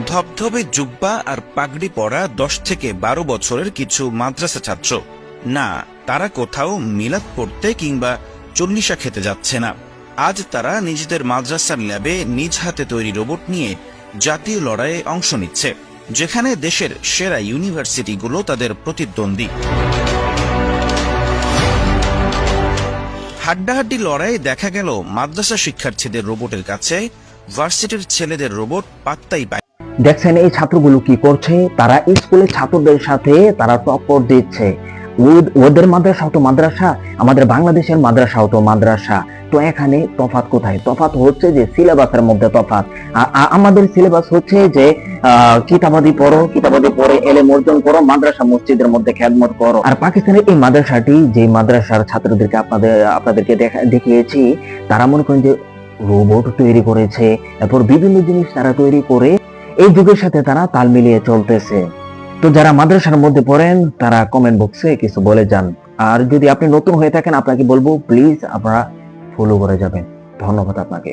ধবধবে জুব্বা আর পাগড়ি পরা 10 থেকে 12 বছরের কিছু মাদ্রাসা ছাত্র। না, তারা কোথাও মিলাদ পড়তে কিংবা চল্লিশা খেতে যাচ্ছে না। আজ তারা নিজেদের মাদ্রাসার ল্যাবে নিজ হাতে তৈরি রোবট নিয়ে জাতীয় লড়াইয়ে অংশ নিচ্ছে, যেখানে দেশের সেরা ইউনিভার্সিটিগুলো তাদের প্রতিদ্বন্দ্বী। হাড্ডাহাড্ডি লড়াইয়ে দেখা গেল মাদ্রাসা শিক্ষার্থীদের রোবটের কাছে ভার্সিটির ছেলেদের রোবট পাত্তাই পায়। দেখছেন এই ছাত্রগুলো কি করছে, তারা স্কুলের ছাত্রদের সাথে তারা টক্কর দিচ্ছে। ওদের মাদ্রাসাও তো মাদ্রাসা, আমাদের বাংলাদেশের মাদ্রাসাও তো মাদ্রাসা। তো এখানে তফাৎ কোথায়? তফাৎ হচ্ছে যে সিলেবাসের মধ্যে তফাৎ। আমাদের সিলেবাস হচ্ছে যে কিতাবাদি পড়ো, কিতাবাদি পড়ে এলেম অর্জন করো, মাদ্রাসা মসজিদের মধ্যে খেদমত করো। আর পাকিস্তানের এই মাদ্রাসাটি, যে মাদ্রাসার ছাত্রদেরকে আপনাদেরকে দেখিয়েছি, তারা মনে করেন যে রোবট তৈরি করেছে, এরপর বিভিন্ন জিনিস তারা তৈরি করে এই যুগের সাথে তারা তাল মিলিয়ে চলতেছে। তো যারা মাদ্রাসার মধ্যে পড়েন তারা কমেন্ট বক্সে কিছু বলে যান। আর যদি আপনি নতুন হয়ে থাকেন, আপনাকে বলবো প্লিজ আপনারা ফলো করে যাবেন। ধন্যবাদ আপনাকে।